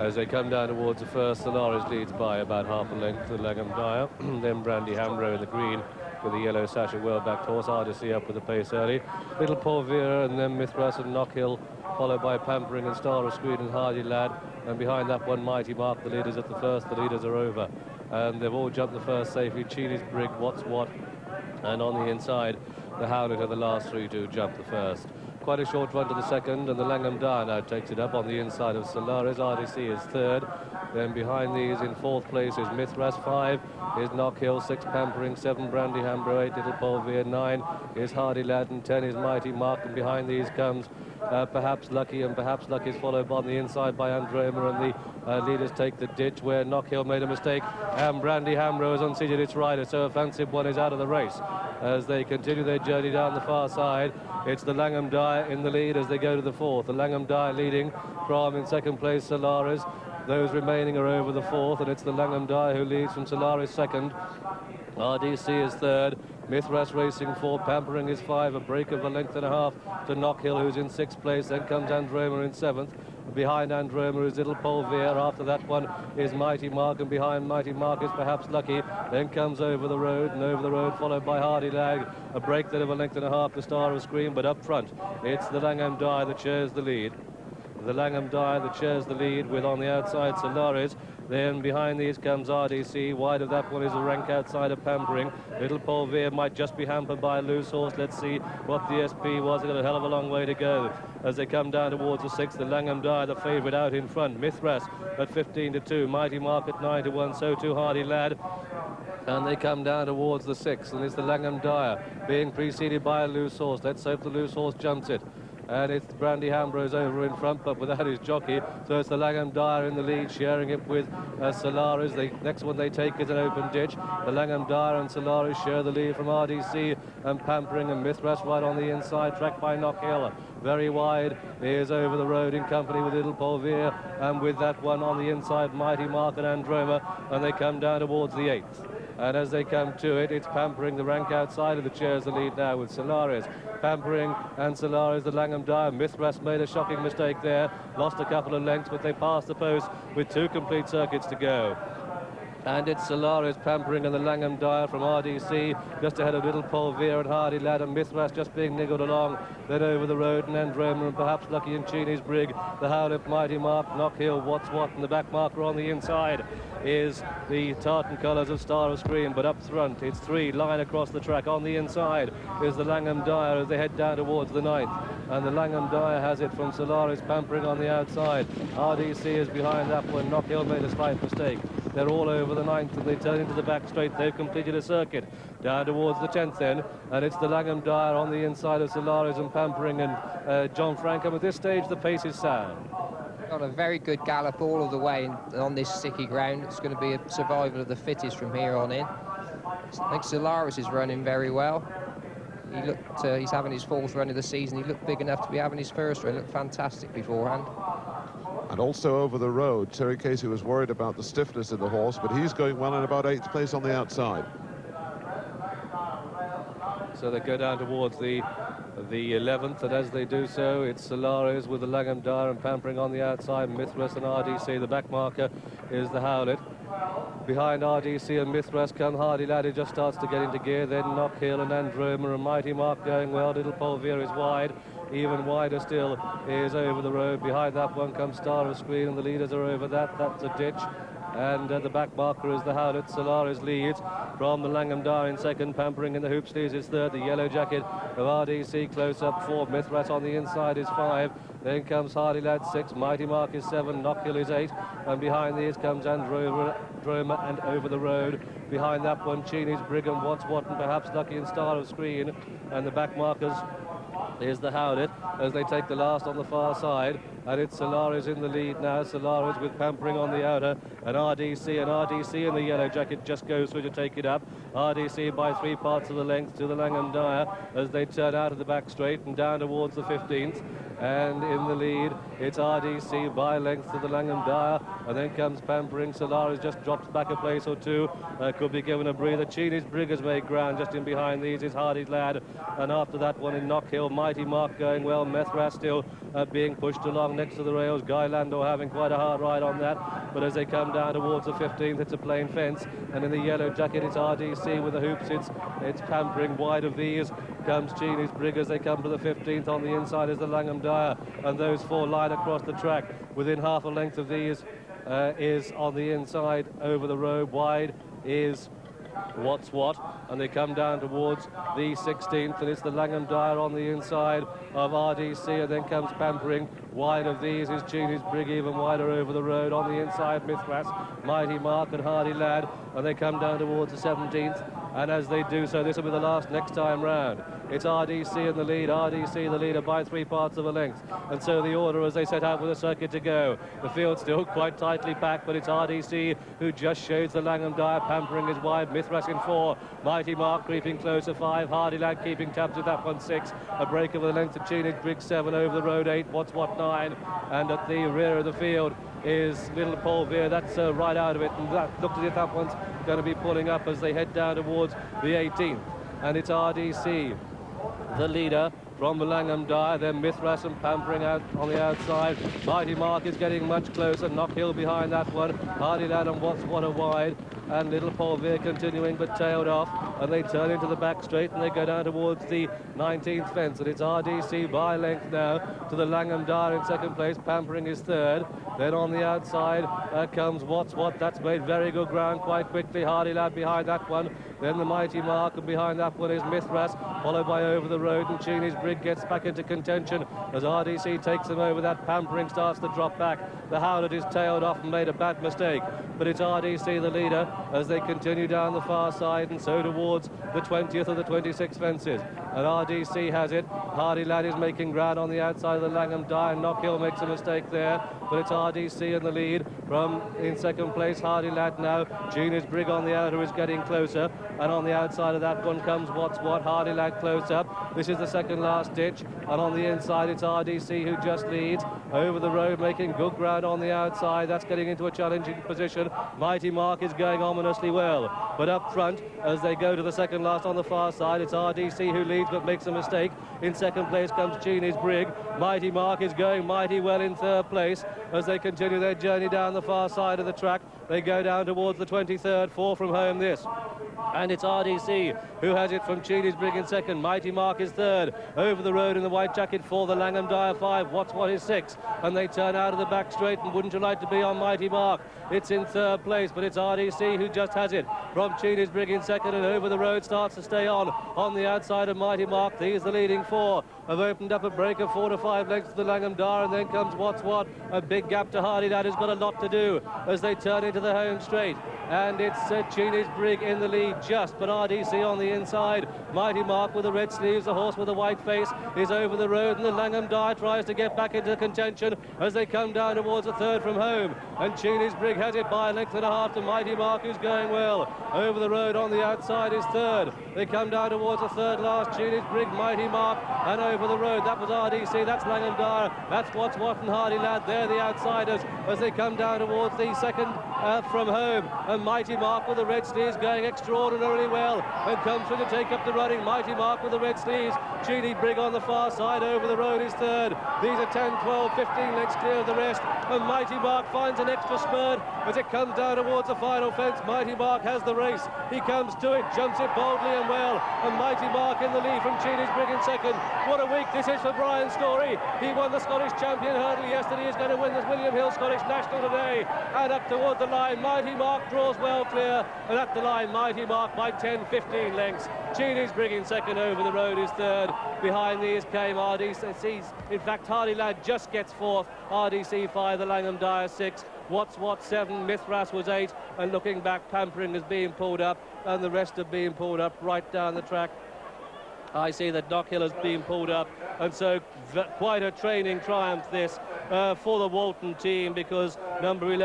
As they come down towards the first, Solaris leads by about half a length to Langham Dyer. Then Brandy Hambro in the green with the yellow Sasha well-backed horse. Odyssey up with the pace early. Little Paul Vera and then Mithras and Knockhill, followed by Pampering and Star of Screen and Hardy Lad. And behind that one, Mighty Mark, the leaders at the first. The leaders are over. And they've all jumped the first safely. Cheeny's Brig, What's What. And on the inside, the Howlet are the last three to jump the first. Quite a short run to the second, and the Langham Dyer now takes it up on the inside of Solaris. RDC is third. Then behind these in fourth place is Mithras. 5 is Knockhill. 6 Pampering. 7 Brandy Hambro. 8 Little Paul Veer. 9 is Hardy Lad, and 10 is Mighty Mark. And behind these comes Perhaps Lucky, and Perhaps Lucky is followed on the inside by Androma, and the leaders take the ditch where Knockhill made a mistake, and Brandy Hambro has unseated its rider, so Offensive One is out of the race. As they continue their journey down the far side, it's the Langham Dyer in the lead as they go to the fourth. The Langham Dyer leading from, in second place, Solaris. Those remaining are over the fourth, and it's the Langham Dyer who leads from Solaris second. RDC is third. Mithras racing 4, Pampering is 5, a break of a length and a half to Knockhill, who's in sixth place. Then comes Androma in seventh. Behind Androma is Little Paul Veer. After that one is Mighty Mark, and behind Mighty Mark is Perhaps Lucky. Then comes Over the Road, and Over the Road followed by Hardy Lag. A break then of a length and a half to Star of Screen, but up front it's the Langham Dyer that shares the lead. The Langham Dyer that shares the lead with on the outside Solaris. Then behind these comes RDC. Wide of that one is a rank outside of Pampering. Little Paul Veer might just be hampered by a loose horse. Let's see what the SP was. They've got a hell of a long way to go as they come down towards the sixth. The Langham Dyer, the favourite, out in front. Mithras at 15-2. Mighty Mark at 9-1. So too Hardy Lad. And they come down towards the sixth, and it's the Langham Dyer being preceded by a loose horse. Let's hope the loose horse jumps it. And it's Brandy Hambro's over in front, but without his jockey. So it's the Langham Dyer in the lead, sharing it with Solaris. The next one they take is an open ditch. The Langham Dyer and Solaris share the lead from RDC and Pampering, and Mithras right on the inside, tracked by Knockhill. Very wide is Over the Road in company with Little Paul Veer, and with that one on the inside, Mighty Mark and Androma, and they come down towards the eighth. And as they come to it, it's Pampering, the rank outside of the chairs, the lead now with Solaris. Pampering and Solaris, the Langham Dyer. Mithras made a shocking mistake there, lost a couple of lengths, but they passed the post with 2 complete circuits to go. And it's Solaris, Pampering and the Langham Dyer from RDC, just ahead of Little Paul Veer and Hardy Lad, and Mithras just being niggled along. Then Over the Road and Androma and Perhaps Lucky and Cheeny's Brig. The Howlet, Mighty Mark, Knockhill, What's What, and the back marker on the inside is the tartan colours of Star of Screen, but up front it's 3 line across the track. On the inside is the Langham Dyer as they head down towards the ninth, and the Langham Dyer has it from Solaris, Pampering on the outside. RDC is behind that one. Knockhill made a slight mistake. They're all over the ninth, and they turn into the back straight. They've completed a circuit down towards the 10th then, and it's the Langham Dyer on the inside of Solaris and Pampering and John Frankham. At this stage the pace is sound. Got a very good gallop all of the way on this sticky ground. It's going to be a survival of the fittest from here on in. I think Solaris is running very well. He looked, he's having his 4th run of the season. He looked big enough to be having his 1st run. He looked fantastic beforehand. And also Over the Road, Terry Casey was worried about the stiffness of the horse, but he's going well in about 8th place on the outside. So they go down towards the 11th, and as they do so, it's Solaris with the Langham Dyer and Pampering on the outside, Mithras and RDC. The back marker is the Howlet. Behind RDC and Mithras come Hardy Lad, who just starts to get into gear. Then Knockhill and Androma and Mighty Mark going well. Little Paul Veer is wide. Even wider still is Over the Road. Behind that one comes Star of Screen, and the leaders are over that. That's a ditch. And the back marker is the Howlet. Solaris leads from the Langham Dyer in second. Pampering in the hoop sleeves is third. The yellow jacket of RDC close up 4. Mithras on the inside is 5. Then comes Hardy Lad 6. Mighty Mark is 7. Knockhill is 8. And behind these comes Androma and Over the Road. Behind that one, Cheeny's Brig and What's What, and Perhaps Lucky and Star of Screen. And the back markers is the Howlet as they take the last on the far side, and it's Solaris in the lead now. Solaris with Pampering on the outer, and RDC in the yellow jacket just goes through to take it up. RDC by 3 parts of the length to the Langham Dyer as they turn out of the back straight and down towards the 15th. And in the lead, it's RDC by length to the Langham Dyer, and then comes Pampering. Solaris just drops back a place or 2, could be given a breather. Cheeny's Brig has made ground. Just in behind these is Hardy Lad, and after that one in Knockhill, Mighty Mark going well. Mithras still being pushed along. along next to the rails. Guy Landor having quite a hard ride on that, but as they come down towards the 15th, it's a plain fence, and in the yellow jacket it's RDC with the hoops. It's Pampering. Wide of these comes Cheeny's Brig as they come to the 15th. On the inside is the Langham Dyer, and those four line across the track. Within half a length of these is on the inside over the road. Wide is What's What, and they come down towards the 16th, and it's the Langham Dyer on the inside of RDC, and then comes Pampering. Wide of these is Cheeny's Brig, even wider over the road. On the inside, Mithras, Mighty Mark and Hardy Lad, and they come down towards the 17th, and as they do so, this will be the last next time round. It's RDC in the lead, RDC the leader by 3 parts of a length, and so the order as they set out with the circuit to go. The field still quite tightly packed, but it's RDC who just shades the Langham Dyer. Pampering is wide, Mithras in 4, Mighty Mark creeping closer 5, Hardy Lad keeping tabs with that one 6, a break over the length of Cheeny's Brig 7, over the road 8, What's What 9, and at the rear of the field is Little Paul Veer. That's right out of it, and that looks as if that one's going to be pulling up as they head down towards the 18th, and it's RDC the leader from the Langham Dyer, then Mithras and Pampering out on the outside. Mighty Mark is getting much closer, Knockhill behind that one, Hardy Lad and What's What are wide, and Little Paul Veer continuing but tailed off, and they turn into the back straight and they go down towards the 19th fence, and it's RDC by length now to the Langham Dyer in second place. Pampering is third. Then on the outside comes What's What. That's made very good ground quite quickly. Hardy Lad behind that one, then the Mighty Mark, and behind that one is Mithras, followed by Over the Road, and Cheeny's Brig gets back into contention as RDC takes them over that. Pampering starts to drop back. The Howlet is tailed off and made a bad mistake, but it's RDC the leader as they continue down the far side, and so towards the 20th of the 26 fences, and RDC has it. Hardy Lad is making ground on the outside of the Langham Dyer. Knockhill makes a mistake there, but it's RDC in the lead. From in second place, Hardy Lad now. Cheeny's Brig on the outer is getting closer, and on the outside of that one comes What's What. Hardy Lad close up. This is the second last ditch, and on the inside it's RDC who just leads. Over the road making good ground on the outside. That's getting into a challenging position. Mighty Mark is going ominously well, but up front as they go to the second last on the far side, it's RDC who leads but makes a mistake. In second place comes Cheeny's Brig. Mighty Mark is going mighty well in third place as they continue their journey down the far side of the track. They go down towards the 23rd, 4 from home this. And it's RDC who has it from Cheeny's Brig in second. Mighty Mark is third. Over the road in the white jacket for the Langham Dyer 5. What's What is 6. And they turn out of the back straight, and wouldn't you like to be on Mighty Mark? It's in third place, but it's RDC who just has it from Cheeny's Brig in second, and Over the Road starts to stay on the outside of Mighty Mark. These the leading 4 have opened up a break of 4 to 5 lengths to the Langham Dyer, and then comes What's What. A big gap to Hardy Lad, who's got a lot to do as they turn into the home straight. And it's Cheeny's Brig in the lead just, but RDC on the inside. Mighty Mark with the red sleeves, the horse with the white face, is over the road, and the Langham Dyer tries to get back into contention as they come down towards the third from home. And Cheeny's Brig has it by a length and a half to Mighty Mark, who's going well. Over the road on the outside is third. They come down towards the third last. Cheeny's Brig, Mighty Mark, and Over the Road. That was RDC, that's Langham Dyer, that's What's What and Hardy Lad. They're the outsiders as they come down towards the second from home. And Mighty Mark with the red sleeves going extraordinarily well and comes through to take up the running. Mighty Mark with the red sleeves. Cheeny Brig on the far side. Over the Road is third. These are 10, 12, 15 lengths clear of the rest, and Mighty Mark finds an extra spurt as it comes down towards the final fence. Mighty Mark has the race. He comes to it, jumps it boldly and well, and Mighty Mark in the lead from Cheeny's Brig in second. What a week this is for Brian Story. He won the Scottish Champion Hurdle yesterday. He's going to win the William Hill Scottish National today, and up toward the line Mighty Mark draws well clear, and up the line Mighty Mark by 10, 15 lengths. Cheeny's Brig in second. Over the Road is third. Behind these came RDC. In fact, Hardy Lad just gets fourth. RDC 5, the Langham Dyer 6. What's What 7, Mithras was 8, and looking back, Pampering is being pulled up, and the rest are being pulled up right down the track. I see that Knockhill has been pulled up, and so quite a training triumph this for the Walton team, because number 11